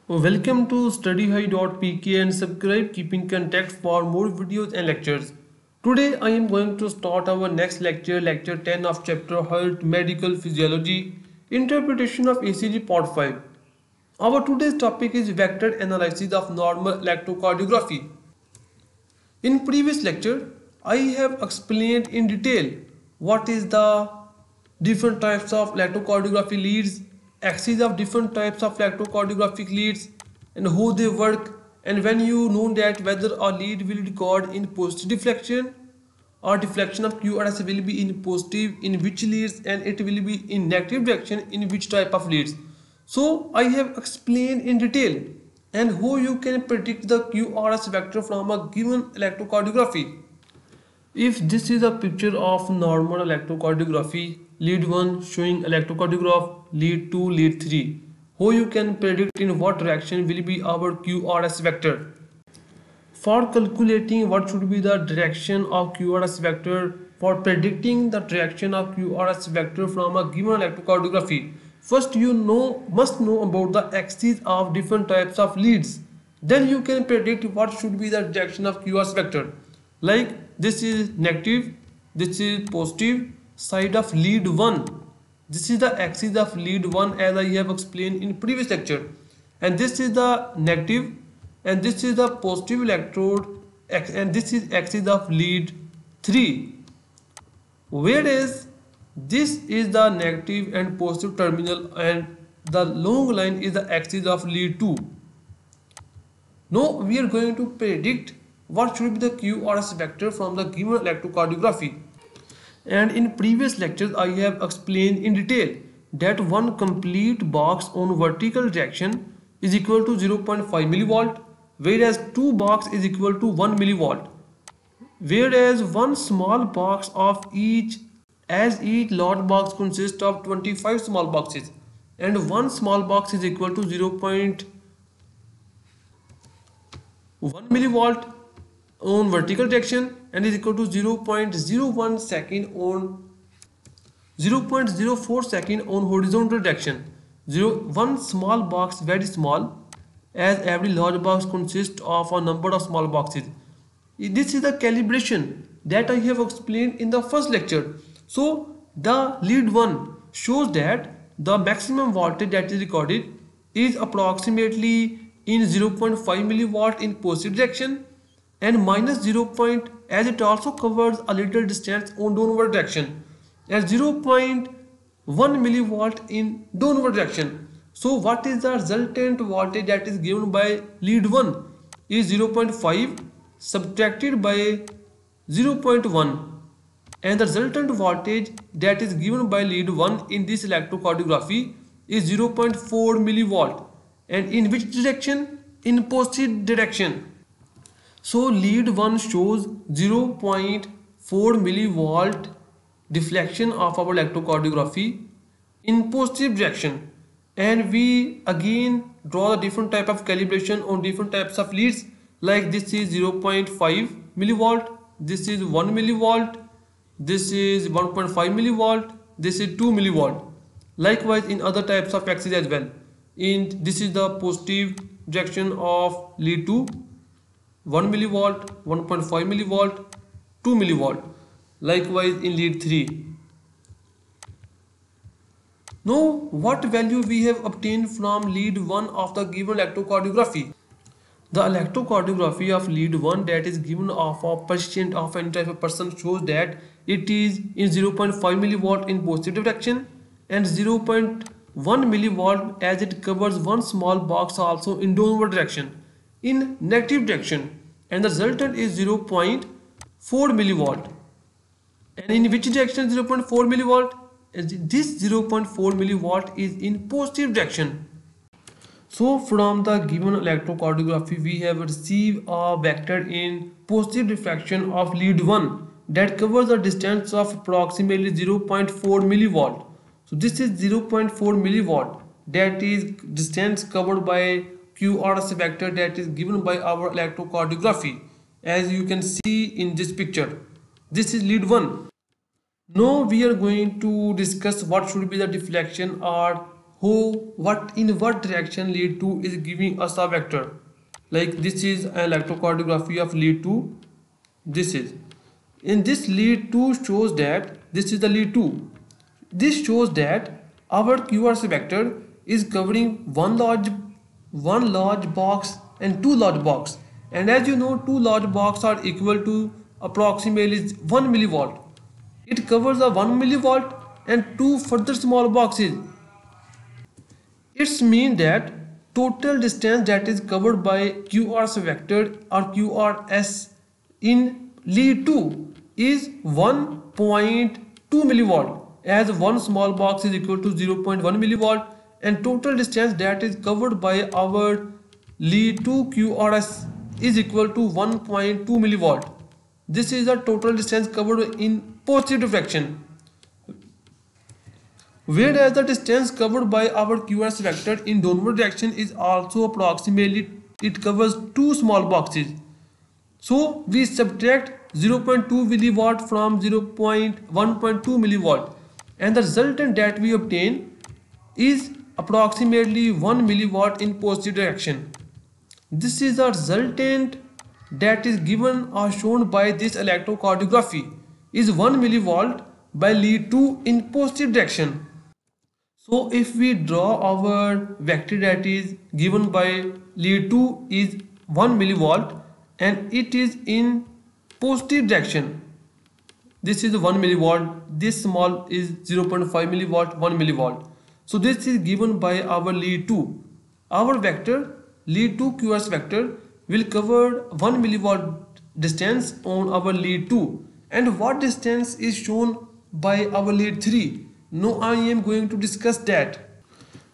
Welcome to studyhigh.pk and subscribe keeping contact for more videos and lectures. Today I am going to start our next lecture, lecture 10 of chapter Heart Medical Physiology, Interpretation of ECG Part 5. Our today's topic is vector analysis of normal electrocardiography. In previous lecture, I have explained in detail what is the different types of electrocardiography leads, axes of different types of electrocardiographic leads, and how they work. And when you know that whether a lead will record in positive deflection or deflection of QRS will be in positive in which leads and it will be in negative direction in which type of leads. So I have explained in detail and how you can predict the QRS vector from a given electrocardiography. If this is a picture of normal electrocardiography, lead 1 showing electrocardiograph, lead 2, lead 3, how you can predict in what direction will be our QRS vector. For calculating what should be the direction of QRS vector, for predicting the direction of QRS vector from a given electrocardiography, first you must know about the axes of different types of leads. Then you can predict what should be the direction of QRS vector. Like this is negative, this is positive side of lead 1. This is the axis of lead 1 as I have explained in previous lecture. And this is the negative and this is the positive electrode and this is axis of lead 3, whereas this is the negative and positive terminal and the long line is the axis of lead 2. Now we are going to predict what should be the QRS vector from the given electrocardiography. And in previous lectures I have explained in detail that one complete box on vertical direction is equal to 0.5 millivolt, whereas 2 box is equal to 1 millivolt, whereas one small box of each, as each large box consists of 25 small boxes and one small box is equal to 0.1 millivolt on vertical direction and is equal to 0.01 second on 0.04 second on horizontal direction. One small box very small, as every large box consists of a number of small boxes. This is the calibration that I have explained in the first lecture. So the lead 1 shows that the maximum voltage that is recorded is approximately in 0.5 millivolt in positive direction and minus 0. As it also covers a little distance on downward direction and 0.1 millivolt in downward direction. So what is the resultant voltage that is given by lead 1 is 0.5 subtracted by 0.1 and the resultant voltage that is given by lead 1 in this electrocardiography is 0.4 millivolt, and in which direction? In positive direction. So lead 1 shows 0.4 millivolt deflection of our electrocardiography in positive direction, and we again draw the different type of calibration on different types of leads. Like this is 0.5 millivolt, this is 1 millivolt, this is 1.5 millivolt, this is 2 millivolt. Likewise in other types of axes as well. In this is the positive direction of lead 2, 1 millivolt, 1.5 millivolt, 2 millivolt. Likewise in lead 3. Now what value we have obtained from lead 1 of the given electrocardiography? The electrocardiography of lead 1 that is given of a patient of any type of person shows that it is in 0.5 millivolt in positive direction and 0.1 millivolt as it covers one small box also in downward direction in negative direction, and the resultant is 0.4 millivolt. And in which direction 0.4 millivolt? This 0.4 millivolt is in positive direction. So from the given electrocardiography we have received a vector in positive diffraction of lead 1 that covers a distance of approximately 0.4 millivolt. So this is 0.4 millivolt, that is distance covered by QRS vector that is given by our electrocardiography, as you can see in this picture. This is lead 1. Now we are going to discuss what should be the deflection or in what direction lead 2 is giving us a vector. Like this is an electrocardiography of lead 2. This is in this lead 2 shows that this is the lead 2. This shows that our QRS vector is covering one large box and two large box. And as you know, two large boxes are equal to approximately 1 millivolt. It covers a 1 millivolt and two further small boxes. It's mean that total distance that is covered by QRS vector or QRS in lead 2 is 1.2 millivolt, as one small box is equal to 0.1 millivolt, and total distance that is covered by our lead 2 QRS is equal to 1.2 millivolt. This is the total distance covered in positive direction. Whereas the distance covered by our QRS vector in downward direction is also approximately, it covers two small boxes. So we subtract 0.2 milliwatt from 1.2 milliwatt, and the resultant that we obtain is approximately 1 milliwatt in positive direction. This is the resultant that is given or shown by this electrocardiography is 1 millivolt by lead 2 in positive direction. So if we draw our vector that is given by lead 2 is 1 millivolt and it is in positive direction. This is 1 millivolt, this small is 0.5 millivolt, 1 millivolt. So this is given by our lead 2. Our vector, lead 2 QRS vector, will cover 1 millivolt distance on our lead 2. And what distance is shown by our lead 3? Now I am going to discuss that.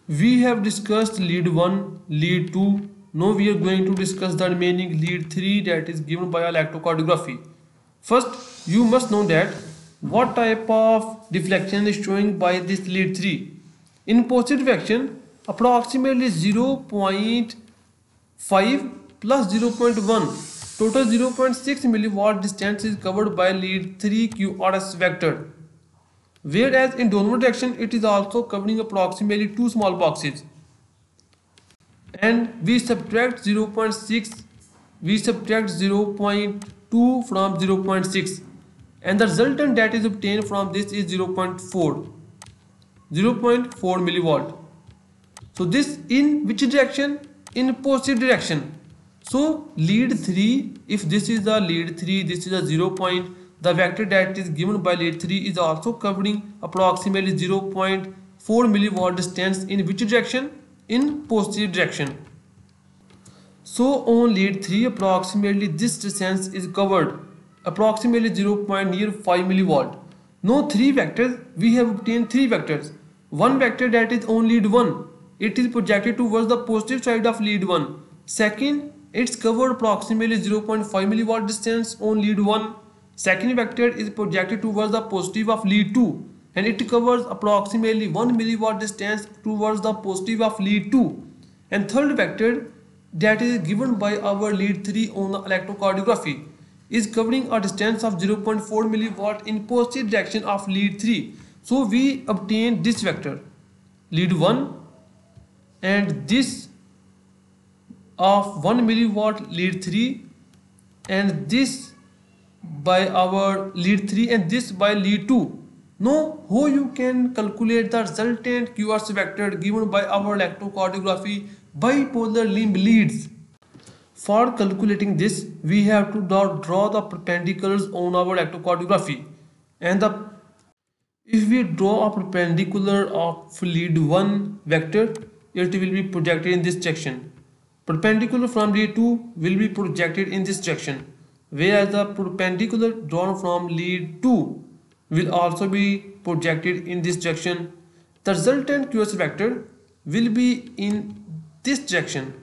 We have discussed lead 1, lead 2. Now we are going to discuss the remaining lead 3 that is given by electrocardiography. First, you must know that what type of deflection is showing by this lead 3. In positive direction, approximately 0.5 plus 0.1, total 0.6 milliwatt distance is covered by lead 3 QRS vector. Whereas in downward direction, it is also covering approximately two small boxes. And we subtract 0.6, we subtract 0.2 from 0.6, and the resultant that is obtained from this is 0.4 millivolt. So this in which direction? In positive direction. So lead 3, if this is the lead 3, this is a 0 point, the vector that is given by lead 3 is also covering approximately 0.4 millivolt distance in which direction? In positive direction. So on lead 3 approximately this distance is covered approximately 0.5 millivolt. Now three vectors, we have obtained three vectors. One vector that is on lead 1, it is projected towards the positive side of lead 1. Second, it's covered approximately 0.5 millivolt distance on lead 1. Second vector is projected towards the positive of lead 2 and it covers approximately 1 milliwatt distance towards the positive of lead 2. And third vector that is given by our lead 3 on the electrocardiography is covering a distance of 0.4 milliwatt in positive direction of lead 3. So we obtain this vector lead 1 and this of 1 milliwatt lead 3 and this by our lead 3 and this by lead 2. Now how you can calculate the resultant QRS vector given by our electrocardiography bipolar limb leads? For calculating this, we have to draw the perpendiculars on our electrocardiography, and if we draw a perpendicular of lead 1 vector, it will be projected in this direction. Perpendicular from lead 2 will be projected in this direction, whereas the perpendicular drawn from lead 2 will also be projected in this direction. The resultant QRS vector will be in this direction.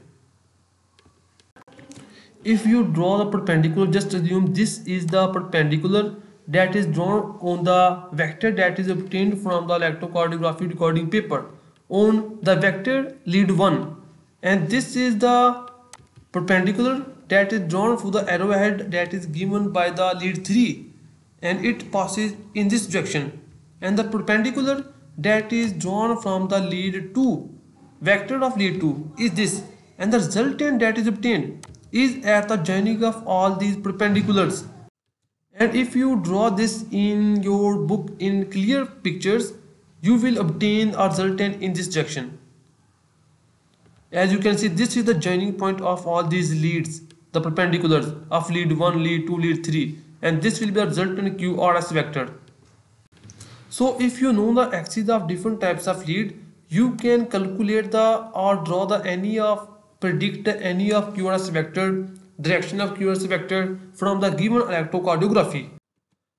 If you draw the perpendicular, just assume this is the perpendicular that is drawn on the vector that is obtained from the electrocardiography recording paper on the vector lead 1, and this is the perpendicular that is drawn for the arrowhead that is given by the lead 3 and it passes in this direction, and the perpendicular that is drawn from the lead 2 vector of lead 2 is this, and the resultant that is obtained is at the joining of all these perpendiculars. And if you draw this in your book in clear pictures, you will obtain a resultant in this direction. As you can see, this is the joining point of all these leads, the perpendiculars of lead 1, lead 2, lead 3, and this will be the resultant QRS vector. So if you know the axes of different types of lead, you can calculate the or draw the any of predict any of QRS vector, direction of QRS vector from the given electrocardiography.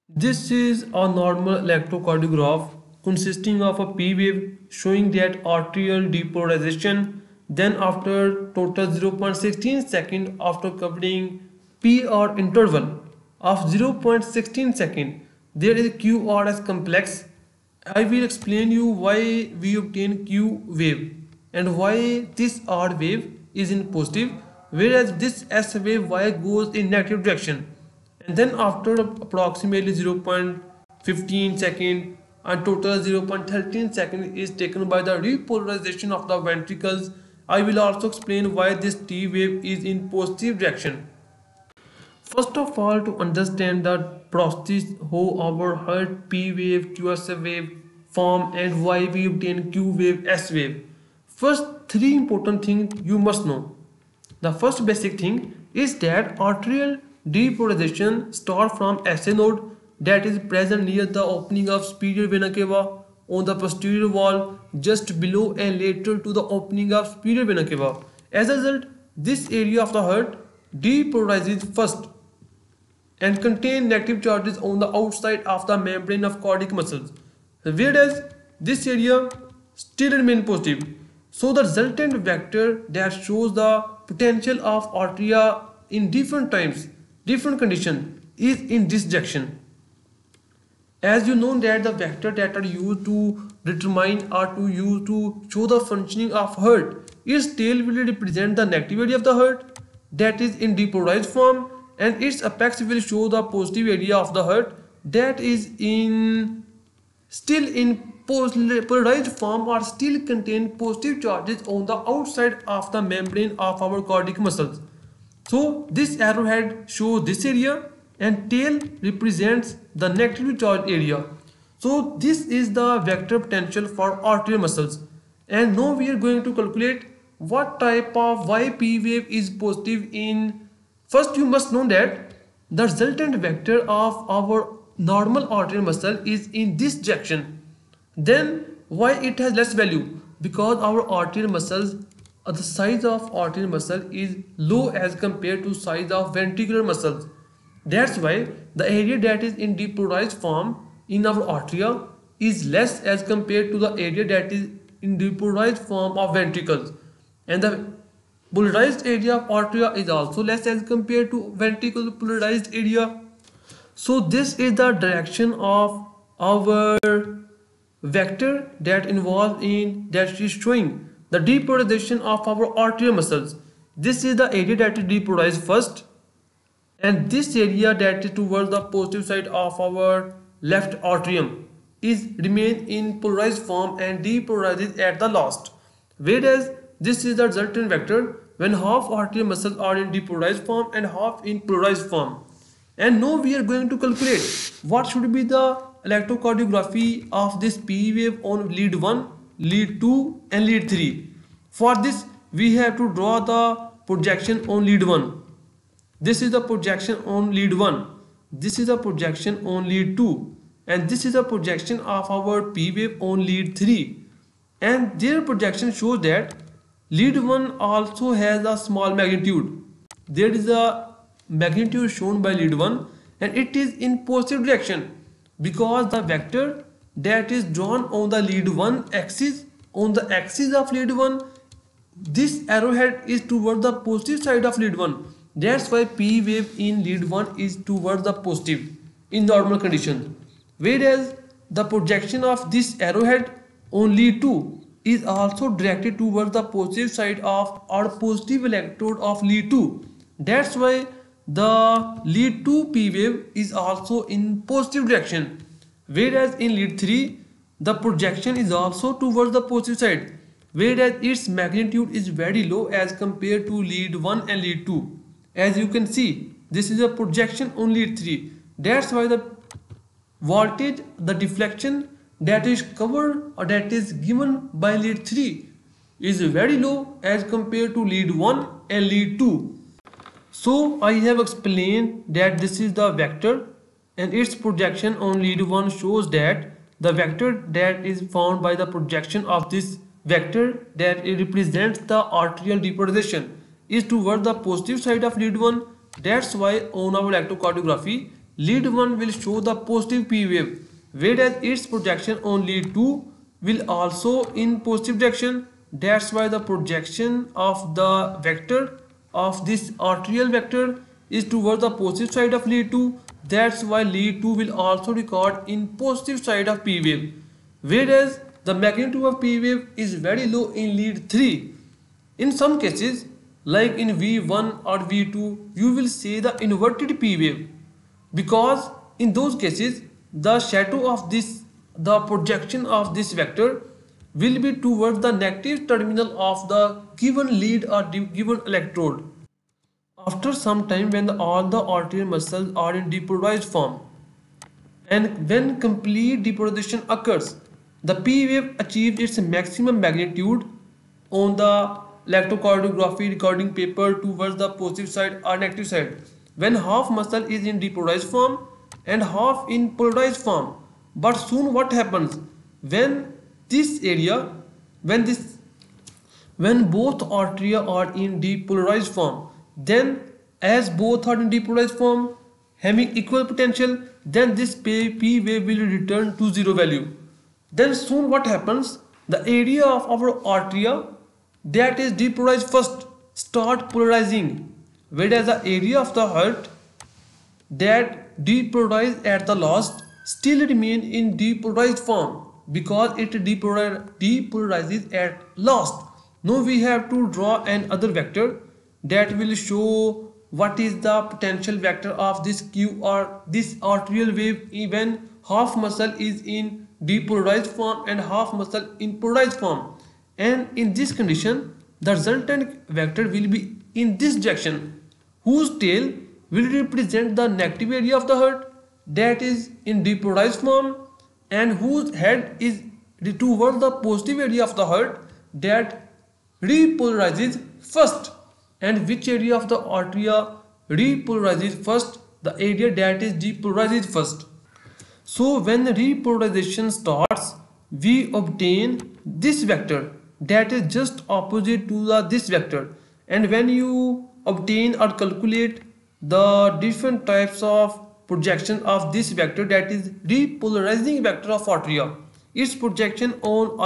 This is a normal electrocardiograph consisting of a P wave showing that arterial depolarization. Then after total 0.16 second, after covering PR interval of 0.16 second, there is a QRS complex. I will explain you why we obtain Q wave and why this R wave is in positive, whereas this S wave Y goes in negative direction. And then after approximately 0.15 second and total 0.13 second is taken by the repolarization of the ventricles. I will also explain why this T wave is in positive direction. First of all, to understand the process how our heart P wave, QS wave form and why we obtain Q wave, S wave. First, three important things you must know. The first basic thing is that arterial depolarization starts from SA node that is present near the opening of superior vena cava on the posterior wall just below and lateral to the opening of superior vena cava. As a result, this area of the heart depolarizes first and contain negative charges on the outside of the membrane of cardiac muscles, whereas this area still remains positive. So the resultant vector that shows the potential of arteria in different times, different conditions is in this direction. As you know that the vector that are used to determine or to use to show the functioning of heart is tail will represent the negative area of the heart that is in depolarized form, and its apex will show the positive area of the heart that is in still in polarized form or still contain positive charges on the outside of the membrane of our cardiac muscles. So this arrowhead shows this area and tail represents the negatively charged area. So this is the vector potential for arterial muscles. And now we are going to calculate what type of YP wave is positive in. First you must know that the resultant vector of our normal arterial muscle is in this direction. Then why it has less value? Because our arterial muscles, the size of arterial muscle is low as compared to size of ventricular muscles. That's why the area that is in depolarized form in our arteria is less as compared to the area that is in depolarized form of ventricles, and the polarized area of arteria is also less as compared to ventricle polarized area. So this is the direction of our vector that involved in that is showing the depolarization of our arterial muscles. This is the area that is depolarized first, and this area that is towards the positive side of our left atrium is remain in polarized form and depolarizes at the last, whereas this is the resultant vector when half arterial muscles are in depolarized form and half in polarized form. And now we are going to calculate what should be the electrocardiography of this P wave on lead 1, lead 2 and lead 3. For this we have to draw the projection on lead 1. This is the projection on lead 1. This is the projection on lead 2. And this is the projection of our P wave on lead 3. And their projection shows that lead 1 also has a small magnitude. There is a magnitude shown by lead 1 and it is in positive direction because the vector that is drawn on the lead 1 axis, on the axis of lead 1, this arrowhead is toward the positive side of lead 1. That's why P wave in lead 1 is towards the positive in normal condition, whereas the projection of this arrowhead on lead 2 is also directed towards the positive side of or positive electrode of lead 2. That's why the lead 2 P wave is also in positive direction, whereas in lead 3 the projection is also towards the positive side, whereas its magnitude is very low as compared to lead 1 and lead 2. As you can see, this is a projection on lead 3. That's why the voltage, the deflection that is covered or that is given by lead 3 is very low as compared to lead 1 and lead 2. So I have explained that this is the vector, and its projection on lead 1 shows that the vector that is found by the projection of this vector that it represents the arterial depolarization is toward the positive side of lead 1. That's why on our electrocardiography, lead 1 will show the positive P wave, whereas its projection on lead 2 will also in positive direction. That's why the projection of the vector of this arterial vector is toward the positive side of lead 2. That's why lead 2 will also record in positive side of P wave, whereas the magnitude of P wave is very low in lead 3. In some cases, like in V1 or V2, you will see the inverted P wave, because in those cases the shadow of the projection of this vector will be towards the negative terminal of the given lead or given electrode. After some time, when all the arterial muscles are in depolarized form, and when complete depolarization occurs, the P wave achieves its maximum magnitude on the electrocardiography recording paper towards the positive side or negative side, when half muscle is in depolarized form and half in polarized form. But soon what happens when this area, when both arteria are in depolarized form, then as both are in depolarized form having equal potential, then this P wave will return to zero value. Then soon what happens, the area of our arteria that is depolarized first start polarizing, whereas the area of the heart that depolarized at the last still remain in depolarized form, because it depolarizes at last. Now we have to draw another vector that will show what is the potential vector of this Q or this arterial wave when half muscle is in depolarized form and half muscle in polarized form. And in this condition, the resultant vector will be in this direction, whose tail will represent the negative area of the heart that is in depolarized form, and whose head is towards the positive area of the heart that repolarizes first. And which area of the arteria repolarizes first? The area that is depolarizes first. So when repolarization starts, we obtain this vector that is just opposite to this vector. And when you obtain or calculate the different types of projection of this vector, that is repolarizing vector of arteria, its projection on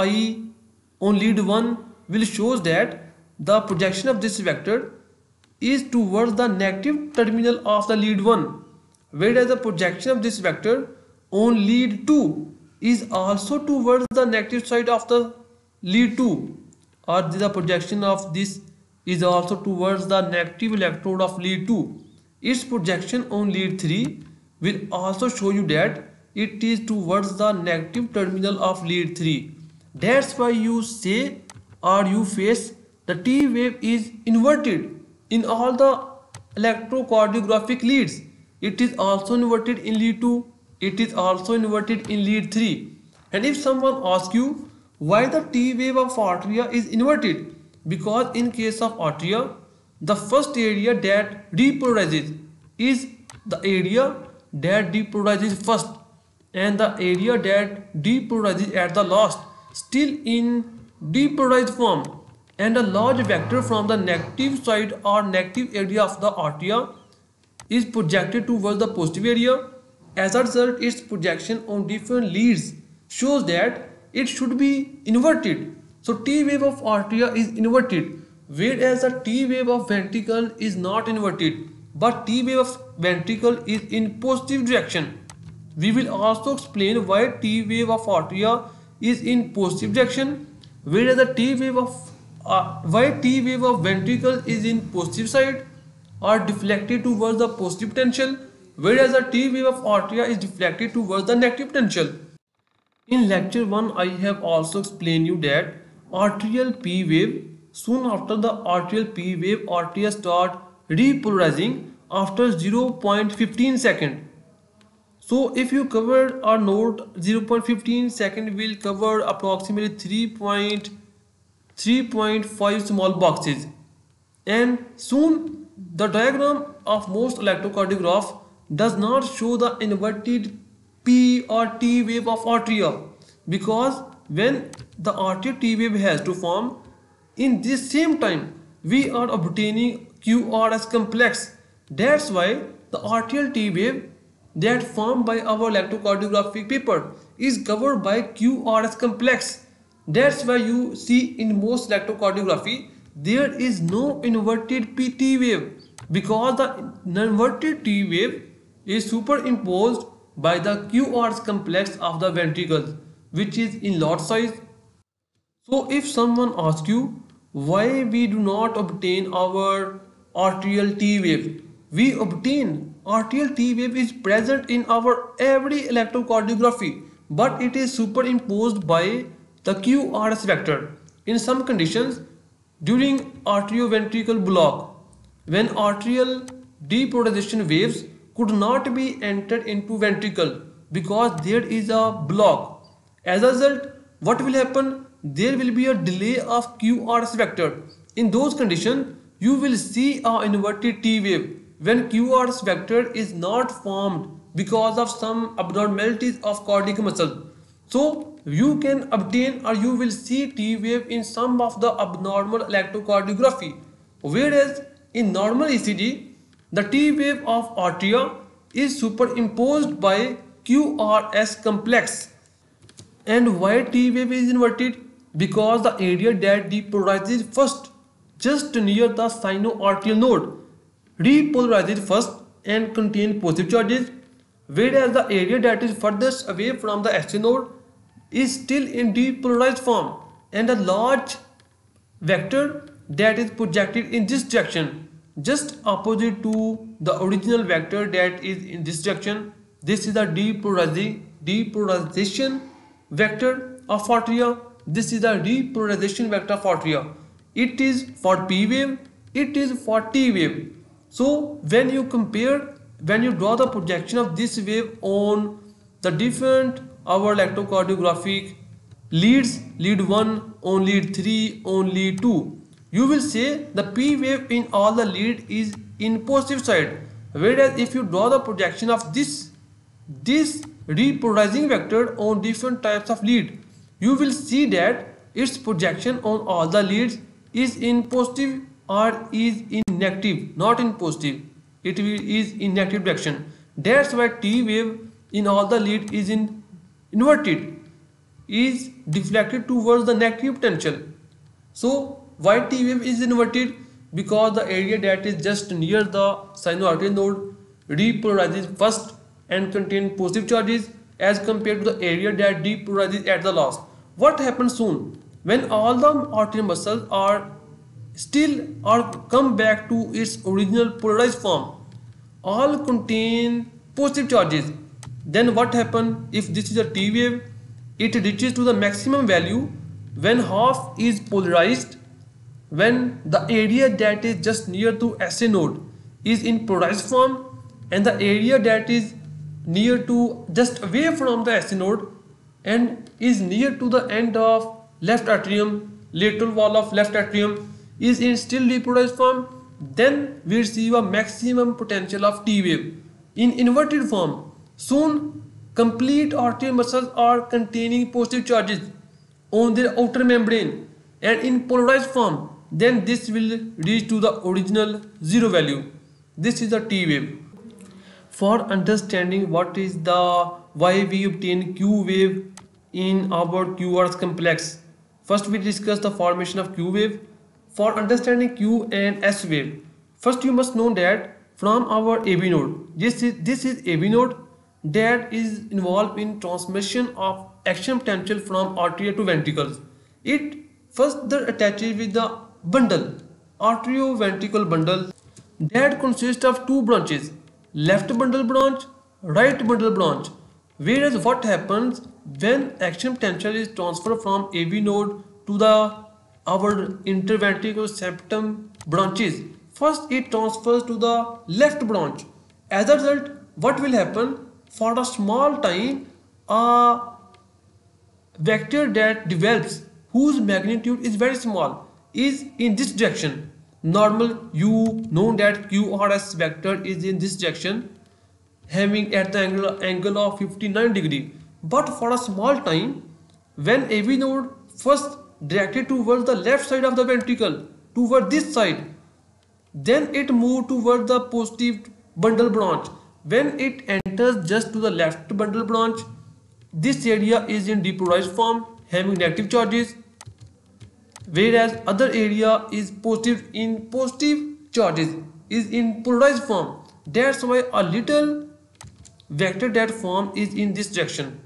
lead 1 will shows that the projection of this vector is towards the negative terminal of the lead 1, whereas the projection of this vector on lead 2 is also towards the negative side of the lead 2, or the projection of this is also towards the negative electrode of lead 2. Its projection on lead 3 will also show you that it is towards the negative terminal of lead 3. That's why you say or you face the T wave is inverted in all the electrocardiographic leads. It is also inverted in lead 2. It is also inverted in lead 3. And if someone asks you why the T wave of arteria is inverted, because in case of arteria, the first area that depolarizes is the area that depolarizes first, and the area that depolarizes at the last still in depolarized form, and a large vector from the negative side or negative area of the arteria is projected towards the positive area. As a result, its projection on different leads shows that it should be inverted. So T wave of arteria is inverted, whereas the T wave of ventricle is not inverted, but T wave of ventricle is in positive direction. We will also explain why T wave of arteria is in positive direction, whereas the T wave of ventricle is in positive side or deflected towards the positive potential, whereas the T wave of arteria is deflected towards the negative potential. In lecture 1, I have also explained you that arterial P wave, soon after the arterial P wave, arteria start repolarizing after 0.15 second. So if you cover our note 0.15 second will cover approximately 3.5 small boxes, and soon the diagram of most electrocardiograph does not show the inverted P or T wave of arteria, because when the arterial T wave has to form, in this same time we are obtaining QRS complex. That's why the arterial T wave that formed by our electrocardiographic paper is covered by QRS complex. That's why you see in most electrocardiography there is no inverted PT wave, because the inverted T wave is superimposed by the QRS complex of the ventricles, which is in lot size. So if someone asks you why we do not obtain our arterial T wave, we obtain arterial T wave is present in our every electrocardiography, but it is superimposed by the QRS vector. In some conditions, during arterioventricular block, when arterial depolarization waves could not be entered into ventricle because there is a block. As a result, what will happen? There will be a delay of QRS vector. In those conditions, you will see a inverted T wave when QRS vector is not formed because of some abnormalities of cardiac muscle. So you can obtain or you will see T wave in some of the abnormal electrocardiography, whereas in normal ECG the T wave of arteria is superimposed by QRS complex. And why T wave is inverted? Because the area that depolarizes first, just near the sinoarterial node, repolarizes first and contain positive charges, whereas the area that is furthest away from the ST node is still in depolarized form, and a large vector that is projected in this direction, just opposite to the original vector that is in this direction. This is the depolarization vector of arteria. This is the repolarization vector of arteria. It is for P wave, it is for T wave. So when you compare, when you draw the projection of this wave on the different our electrocardiographic leads, lead 1 on lead 3 on lead 2, you will say the P wave in all the lead is in positive side, whereas if you draw the projection of this repolarizing vector on different types of lead, you will see that its projection on all the leads is in positive or is in negative, not in positive. It is in negative direction. That's why T wave in all the lead is in inverted, is deflected towards the negative potential. So why T wave is inverted? Because the area that is just near the sinoarterial node repolarizes first and contain positive charges as compared to the area that depolarizes at the last. What happens soon? When all the arterial muscles are still or come back to its original polarized form, all contain positive charges. Then what happens if this is a T wave? It reaches to the maximum value when half is polarized, when the area that is just near to SA node is in polarized form, and the area that is near to just away from the SA node and is near to the end of left atrium, lateral wall of left atrium, is in still depolarized form, then we receive a maximum potential of T wave. In inverted form, soon complete arterial muscles are containing positive charges on their outer membrane, and in polarized form, then this will reach to the original zero value. This is the T wave. For understanding what is the why we obtain Q wave in our QRS complex, first we discuss the formation of Q wave. For understanding Q and S wave, first you must know that from our AB node, this is AB node that is involved in transmission of action potential from artery to ventricles. It further attaches with the bundle, arterioventricular bundle, that consists of two branches, left bundle branch, right bundle branch. Whereas what happens, when action potential is transferred from AV node to the our interventricular septum branches, first it transfers to the left branch. As a result, what will happen? For a small time, a vector that develops whose magnitude is very small is in this direction. Normal, you know that QRS vector is in this direction, having at the angle of 59 degree. But for a small time, when AV node first directed towards the left side of the ventricle, toward this side, then it moved toward the positive bundle branch. When it enters just to the left bundle branch, this area is in depolarized form, having negative charges, whereas other area is positive in positive charges, is in polarized form. That's why a little vector that form is in this direction.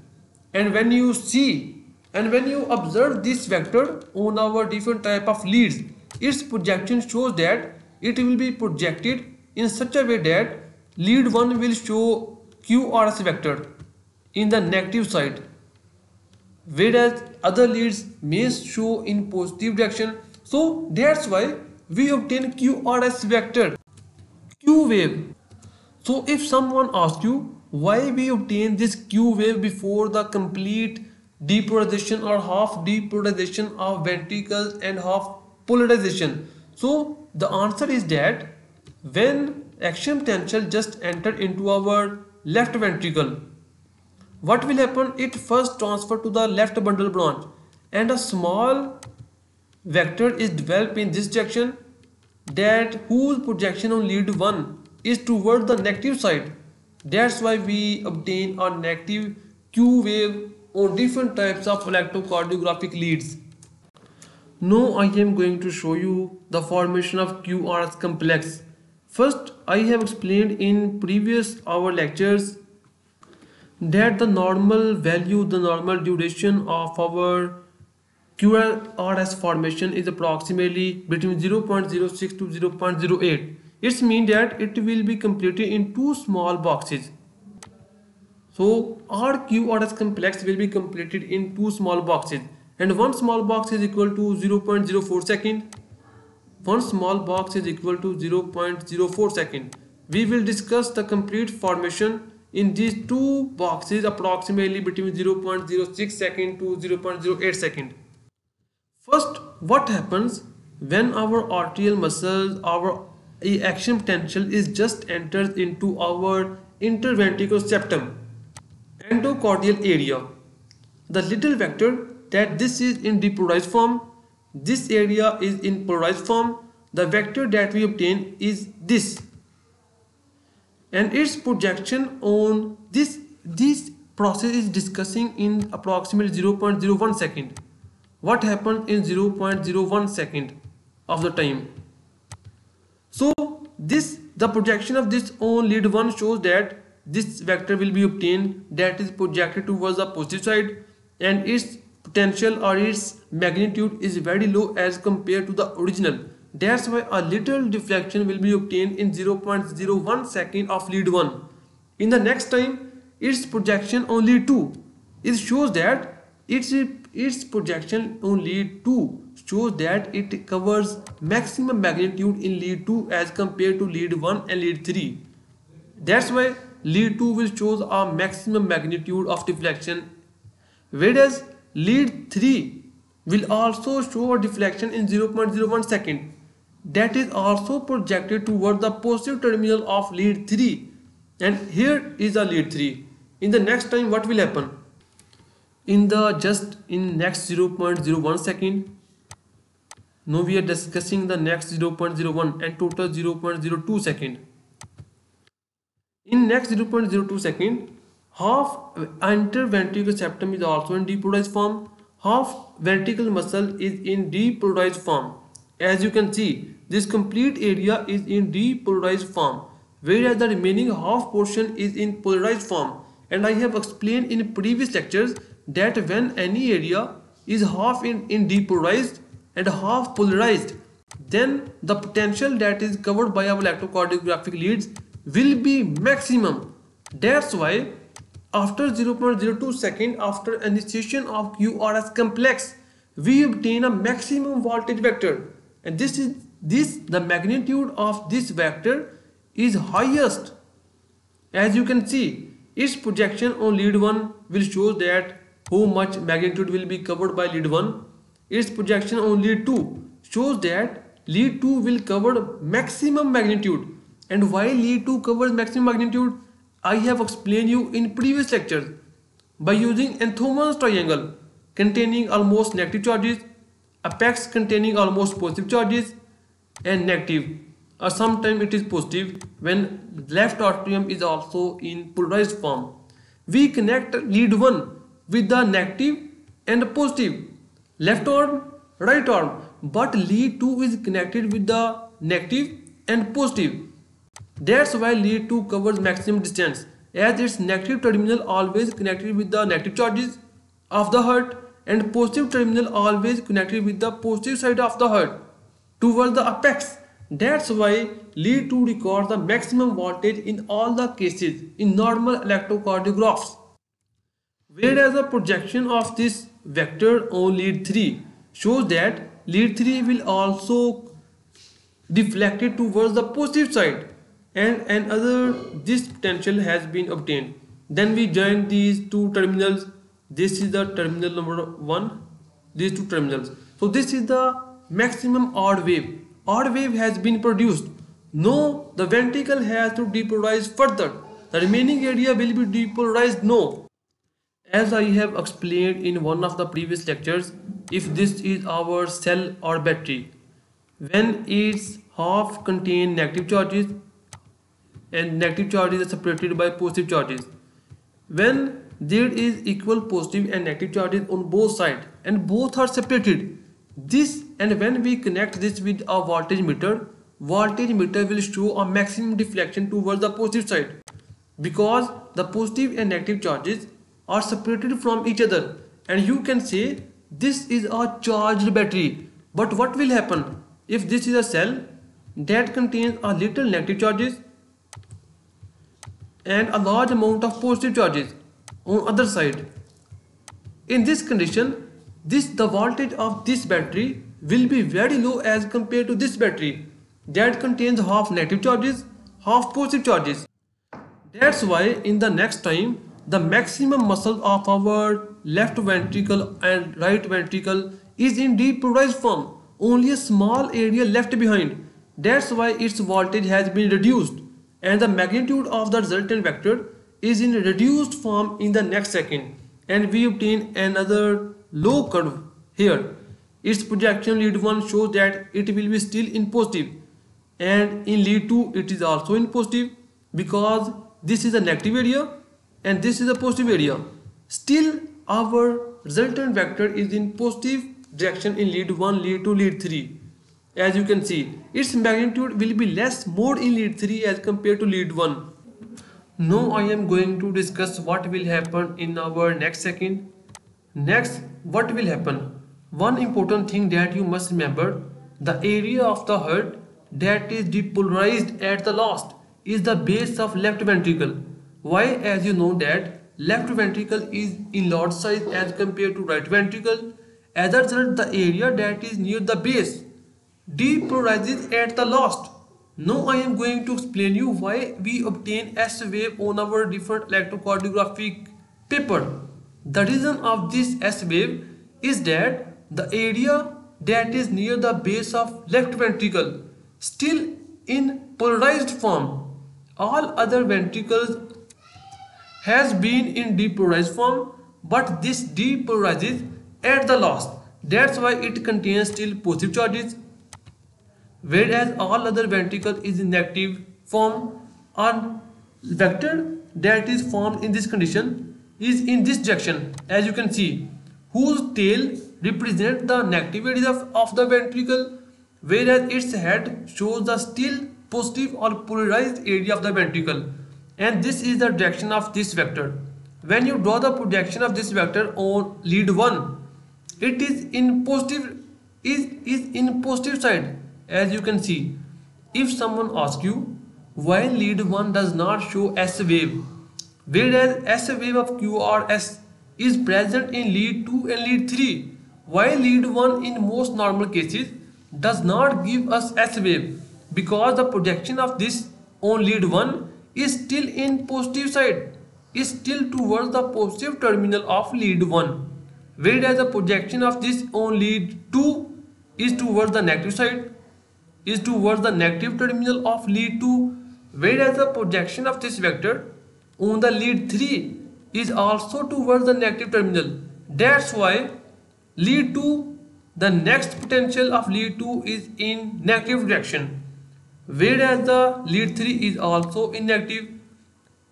And when you see and when you observe this vector on our different type of leads, its projection shows that it will be projected in such a way that lead 1 will show QRS vector in the negative side, whereas other leads may show in positive direction. So that's why we obtain QRS vector, Q wave. So if someone asks you why we obtain this Q wave before the complete depolarization or half depolarization of ventricles and half polarization, so the answer is that when action potential just entered into our left ventricle, what will happen? It first transfer to the left bundle branch and a small vector is developed in this direction, that whose projection on lead 1 is toward the negative side. That's why we obtain a negative Q wave on different types of electrocardiographic leads. Now I am going to show you the formation of QRS complex. First, I have explained in previous our lectures that the normal value, the normal duration of our QRS formation is approximately between 0.06 to 0.08. It means that it will be completed in two small boxes. So our QRS complex will be completed in two small boxes, and one small box is equal to 0.04 second. One small box is equal to 0.04 second. We will discuss the complete formation in these two boxes approximately between 0.06 second to 0.08 second. First, what happens when our arterial muscles, our action potential is just enters into our interventricular septum, endocardial area. The little vector that this is in depolarized form, this area is in polarized form. The vector that we obtain is this, and its projection on this process is discussing in approximately 0.01 second. What happened in 0.01 second of the time? So the projection of this on lead 1 shows that this vector will be obtained that is projected towards the positive side, and its potential or its magnitude is very low as compared to the original. That's why a little deflection will be obtained in 0.01 second of lead 1. In the next time, its projection on lead 2, it shows that its projection on lead 2 shows that it covers maximum magnitude in lead 2 as compared to lead 1 and lead 3. That's why lead 2 will show a maximum magnitude of deflection, whereas lead 3 will also show a deflection in 0.01 second. That is also projected toward the positive terminal of lead 3, and here is a lead 3. In the next time, what will happen? In next 0.01 second, now we are discussing the next 0.01 and total 0.02 second. In next 0.02 second, half interventricular septum is also in depolarized form, half ventricular muscle is in depolarized form. As you can see, this complete area is in depolarized form, whereas the remaining half portion is in polarized form. And I have explained in previous lectures that when any area is half in depolarized and half polarized, then the potential that is covered by our electrocardiographic leads will be maximum. That's why After 0.02 second after initiation of QRS complex, we obtain a maximum voltage vector, and this the magnitude of this vector is highest. As you can see, its projection on lead 1 will show that how much magnitude will be covered by lead 1. Its projection on lead 2 shows that lead 2 will cover maximum magnitude. And why lead 2 covers maximum magnitude, I have explained you in previous lectures. By using Enthomon's triangle containing almost negative charges, apex containing almost positive charges, and negative, or sometimes it is positive when left atrium is also in polarized form. We connect lead 1 with the negative and positive, left arm, right arm, but lead 2 is connected with the negative and positive. That's why lead 2 covers maximum distance, as its negative terminal always connected with the negative charges of the heart and positive terminal always connected with the positive side of the heart towards the apex. That's why lead 2 records the maximum voltage in all the cases in normal electrocardiographs. Whereas the projection of this vector on lead 3 shows that lead 3 will also deflected towards the positive side, and another this potential has been obtained. Then we join these two terminals. This is the terminal number 1, these two terminals. So this is the maximum odd wave. Odd wave has been produced. No, the ventricle has to depolarize further. The remaining area will be depolarized. No. As I have explained in one of the previous lectures, if this is our cell or battery, when its half contain negative charges and negative charges are separated by positive charges, when there is equal positive and negative charges on both sides and both are separated, this, and when we connect this with a voltage meter will show a maximum deflection towards the positive side, because the positive and negative charges are separated from each other, and you can say this is a charged battery. But what will happen if this is a cell that contains a little negative charges and a large amount of positive charges on other side? In this condition, the voltage of this battery will be very low as compared to this battery that contains half negative charges, half positive charges. That's why in the next time, the maximum muscle of our left ventricle and right ventricle is in depolarized form. Only a small area left behind. That's why its voltage has been reduced, and the magnitude of the resultant vector is in reduced form in the next second, and we obtain another low curve here. Its projection lead 1 shows that it will be still in positive, and in lead 2 it is also in positive, because this is a negative area and this is a positive area. Still our resultant vector is in positive direction in lead 1, lead 2, lead 3. As you can see, its magnitude will be less more in lead 3 as compared to lead 1. Now I am going to discuss what will happen in our next second. Next, what will happen? One important thing that you must remember, the area of the heart that is depolarized at the last is the base of left ventricle. Why? As you know that left ventricle is in large size as compared to right ventricle. As a result, the area that is near the base depolarizes at the last. Now I am going to explain you why we obtain S wave on our different electrocardiographic paper. The reason of this S wave is that the area that is near the base of left ventricle still in polarized form. All other ventricles has been in depolarized form, but this depolarizes at the last. That's why it contains still positive charges, whereas all other ventricle is in negative form. A vector that is formed in this condition is in this direction, as you can see, whose tail represents the negative area of the ventricle, whereas its head shows the still positive or polarized area of the ventricle, and this is the direction of this vector. When you draw the projection of this vector on lead 1, it is in positive in positive side. As you can see, if someone asks you why lead 1 does not show S wave, whereas S wave of QRS is present in lead 2 and lead 3, while lead 1 in most normal cases does not give us S wave because the projection of this on lead 1 is still in positive side, is still towards the positive terminal of lead 1, whereas the projection of this on lead 2 is towards the negative side, is towards the negative terminal of lead 2, whereas the projection of this vector on the lead 3 is also towards the negative terminal. That's why lead 2, the next potential of lead 2 is in negative direction, whereas the lead 3 is also in negative,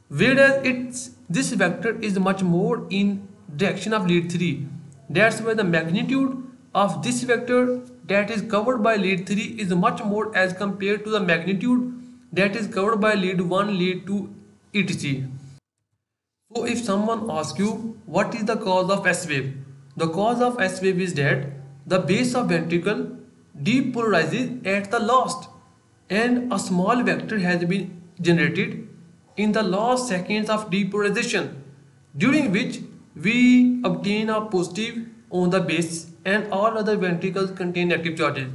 whereas this vector is much more in direction of lead 3. That's why the magnitude of this vector that is covered by lead 3 is much more as compared to the magnitude that is covered by lead 1, lead 2, etc. So if someone asks you what is the cause of S wave, the cause of S wave is that the base of ventricle depolarizes at the last and a small vector has been generated in the last seconds of depolarization, during which we obtain a positive on the base and all other ventricles contain negative charges.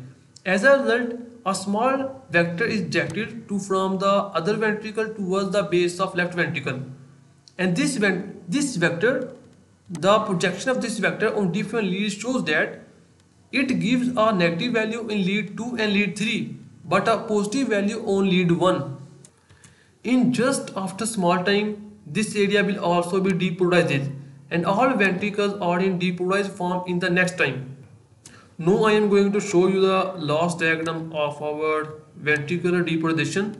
As a result, a small vector is directed from the other ventricle towards the base of left ventricle. And this vector, the projection of this vector on different leads shows that it gives a negative value in lead 2 and lead 3 but a positive value on lead 1. In just after small time, this area will also be depolarized and all ventricles are in depolarized form in the next time. Now I am going to show you the last diagram of our ventricular depolarization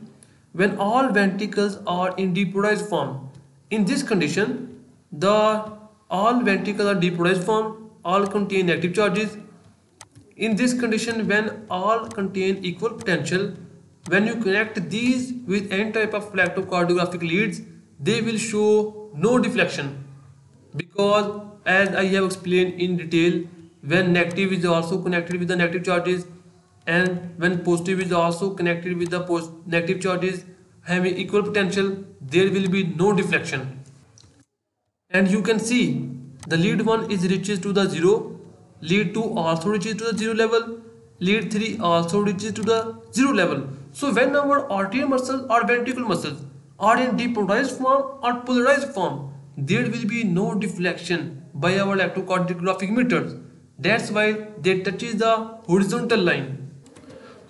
when all ventricles are in depolarized form. In this condition, all ventricles are depolarized form, all contain negative charges. In this condition, when all contain equal potential, when you connect these with any type of electrocardiographic leads, they will show no deflection, because as I have explained in detail, when negative is also connected with the negative charges and when positive is also connected with the negative charges having equal potential, there will be no deflection. And you can see the lead 1 is reaches to the 0, lead 2 also reaches to the 0 level, lead 3 also reaches to the 0 level. So when our arterial muscles or ventricular muscles are in depolarized form or polarized form, there will be no deflection by our electrocardiographic meters. That's why they touches the horizontal line.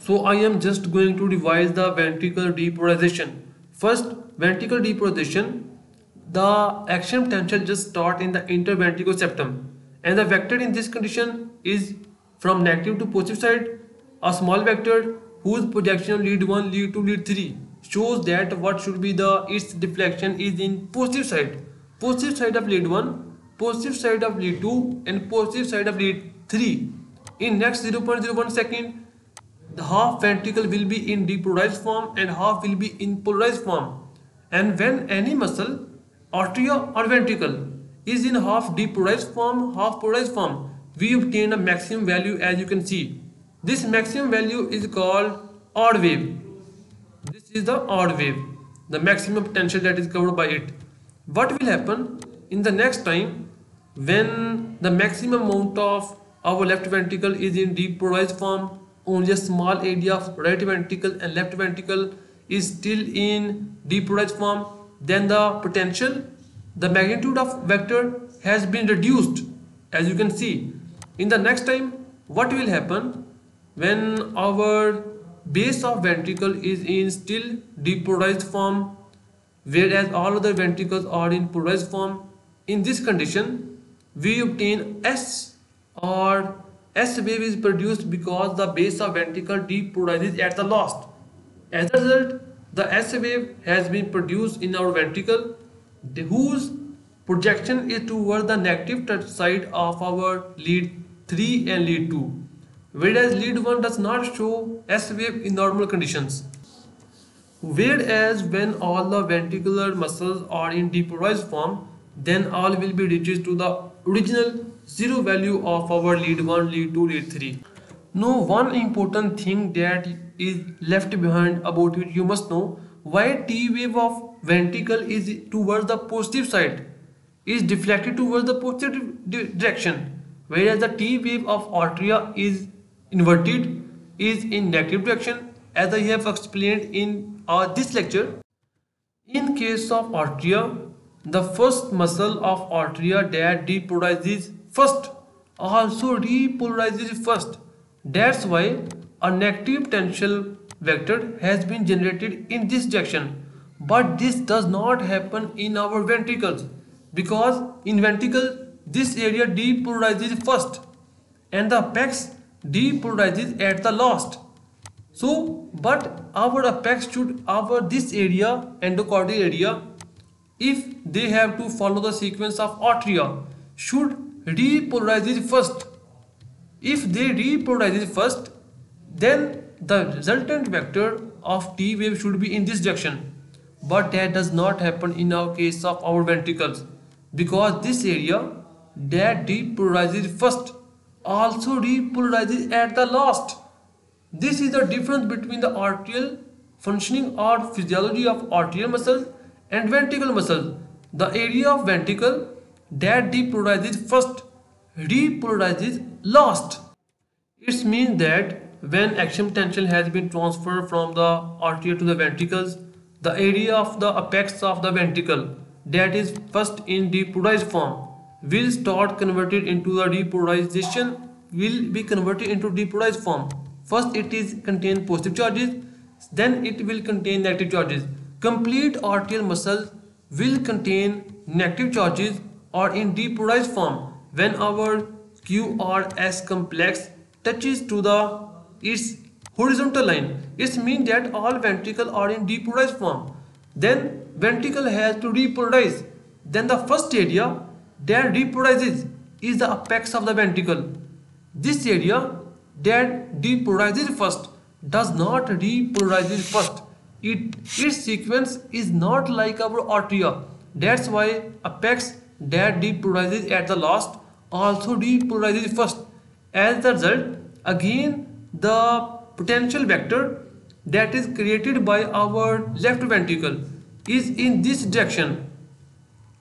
So I am just going to revise the ventricular depolarization. First, ventricular depolarization, the action potential just start in the interventricular septum and the vector in this condition is from negative to positive side, a small vector whose projection lead 1, lead 2, lead 3 shows that what should be its deflection is in positive side of lead 1, positive side of lead 2 and positive side of lead 3. In next 0.01 second, the half ventricle will be in depolarized form and half will be in polarized form. And when any muscle, artery or ventricle is in half depolarized form, half polarized form, we obtain a maximum value as you can see. This maximum value is called odd wave. This is the odd wave, the maximum potential that is covered by it. What will happen in the next time when the maximum amount of our left ventricle is in depolarized form, only a small area of right ventricle and left ventricle is still in depolarized form, then the potential, the magnitude of vector has been reduced as you can see. In the next time, what will happen when our base of ventricle is in still depolarized form whereas all other ventricles are in polarized form? In this condition, we obtain S, or S wave is produced because the base of ventricle depolarizes at the last. As a result, the S wave has been produced in our ventricle whose projection is toward the negative side of our lead 3 and lead 2, whereas lead 1 does not show S wave in normal conditions. Whereas when all the ventricular muscles are in depolarized form, then all will be reduced to the original 0 value of our lead 1, lead 2, lead 3. Now one important thing that is left behind about it you must know, why T wave of ventricle is towards the positive side, is deflected towards the positive direction, whereas the T wave of arteria is inverted, is in negative direction, as I have explained in this lecture. In case of arteria, the first muscle of arteria that depolarizes first also repolarizes first. That's why a negative potential vector has been generated in this direction. But this does not happen in our ventricles, because in ventricle this area depolarizes first and the apex depolarizes at the last. So, but our apex should, this area, endocardial area, if they have to follow the sequence of arteria, should repolarize it first. If they repolarize it first, then the resultant vector of T wave should be in this direction. But that does not happen in our case of our ventricles, because this area that depolarizes first also repolarizes at the last. This is the difference between the arterial functioning or physiology of arterial muscles and ventricular muscles. The area of ventricle that depolarizes first repolarizes last. It means that when action potential has been transferred from the artery to the ventricles, the area of the apex of the ventricle that is first in depolarized form will start converted into the depolarization, will be converted into depolarized form. First it is contain positive charges, then it will contain negative charges. Complete arterial muscle will contain negative charges or in depolarized form when our QRS complex touches to its horizontal line. It means that all ventricle are in depolarized form. Then ventricle has to repolarize. Then the first area that repolarizes is the apex of the ventricle. This area that depolarizes first does not repolarize first. Its sequence is not like our arteria. That's why apex that depolarizes at the last also depolarizes first. As the result, again the potential vector that is created by our left ventricle is in this direction.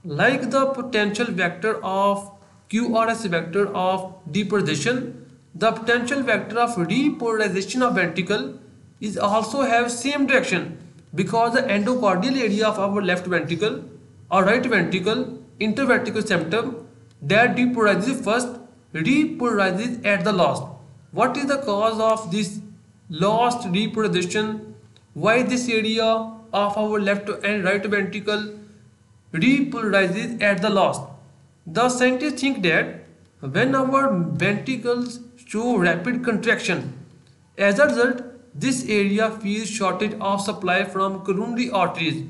Like the potential vector of QRS vector of depolarization, the potential vector of repolarization of ventricle is also have same direction, because the endocardial area of our left ventricle or right ventricle interventricular septum that depolarizes first repolarizes at the last. What is the cause of this last repolarization? Why this area of our left and right ventricle repolarizes at the last? The scientists think that when our ventricles show rapid contraction, as a result, this area feels shortage of supply from coronary arteries,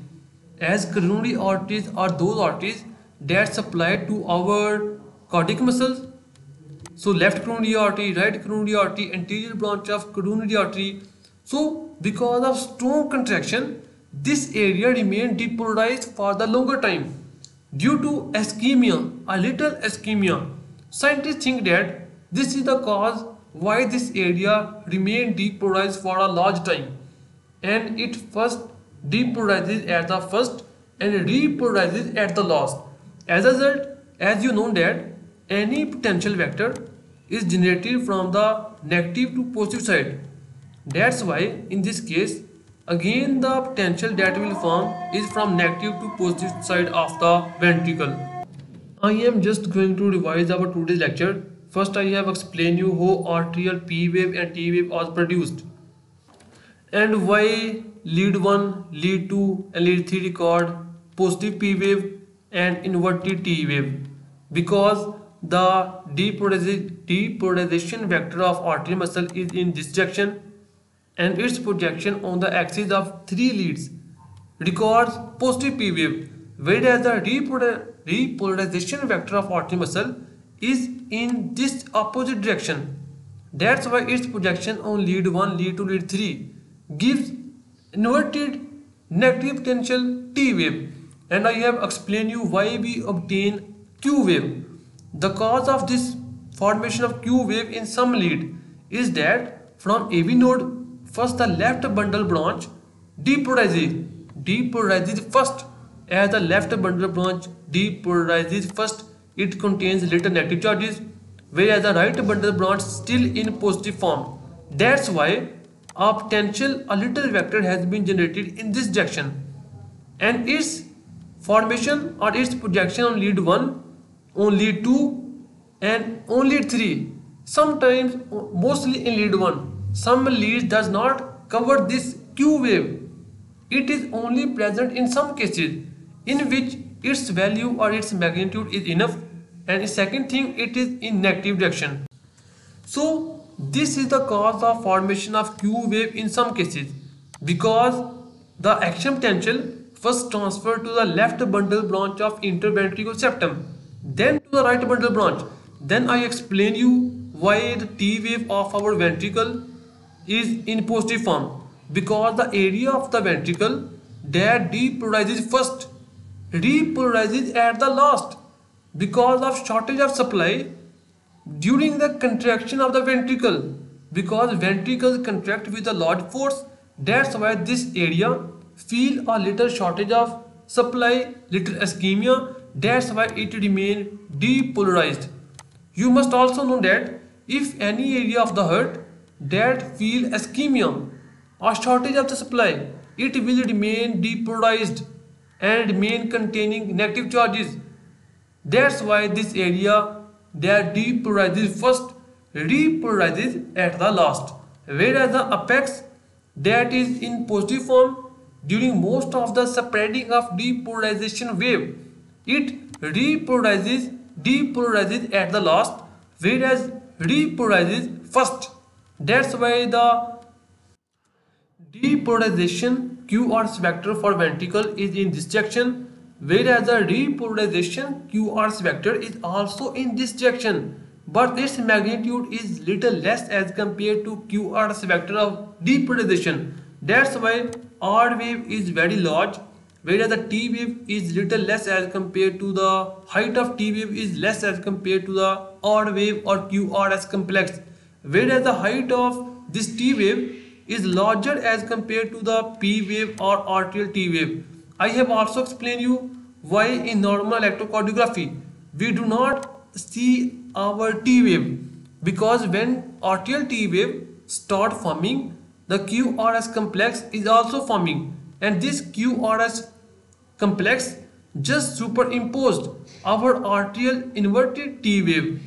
as coronary arteries are those arteries that supply to our cardiac muscles. So left coronary artery, right coronary artery, anterior branch of coronary artery. So because of strong contraction, this area remains depolarized for the longer time due to ischemia, a little ischemia. Scientists think that this is the cause why this area remains depolarized for a large time, and it first depolarizes at the first and repolarizes at the last. As a result, as you know that any potential vector is generated from the negative to positive side. That's why in this case again the potential that will form is from negative to positive side of the ventricle. I am just going to revise our today's lecture. First I have explained you how arterial P wave and T wave was produced, and why lead 1, lead 2 and lead 3 record positive P wave and inverted T wave, because the depolarization vector of arterial muscle is in this direction and its projection on the axis of 3 leads records positive P wave, whereas the repolarization vector of arterial muscle is in this opposite direction. That's why its projection on lead 1, lead 2, lead 3 gives inverted negative potential T wave. And I have explained you why we obtain Q wave. The cause of this formation of Q wave in some lead is that from AV node, first the left bundle branch depolarizes depolarizes first. As the left bundle branch depolarizes first, it contains little negative charges, whereas the right bundle branch still in positive form. That's why a little vector has been generated in this direction, and its formation or its projection on lead 1, on lead 2 and on lead 3, sometimes mostly in lead 1. Some leads does not cover this Q wave. It is only present in some cases in which its value or its magnitude is enough, and second thing, it is in negative direction. So this is the cause of formation of Q wave in some cases, because the action potential first transferred to the left bundle branch of interventricular septum, then to the right bundle branch. Then I explain you why the T wave of our ventricle is in positive form, because the area of the ventricle that depolarizes first repolarizes at the last because of shortage of supply during the contraction of the ventricle, because ventricles contract with a large force. That's why this area feel a little shortage of supply, little ischemia. That's why it remain depolarized. You must also know that if any area of the heart that feel ischemia or shortage of the supply, it will remain depolarized and remain containing negative charges. That's why this area that depolarizes first repolarizes at the last, whereas the apex that is in positive form during most of the spreading of depolarization wave, it depolarizes at the last, whereas repolarizes first. That's why the depolarization QRS vector for ventricle is in this direction, whereas the repolarization QRS vector is also in this direction, but its magnitude is little less as compared to QRS vector of depolarization. That's why R wave is very large, whereas the T wave is little less as compared to the height of T wave is less as compared to the R wave or QRS complex, whereas the height of this T wave is larger as compared to the P wave or arterial T wave. I have also explained you why in normal electrocardiography we do not see our T wave, because when arterial T wave start forming, the QRS complex is also forming, and this QRS complex just superimposed our arterial inverted T wave.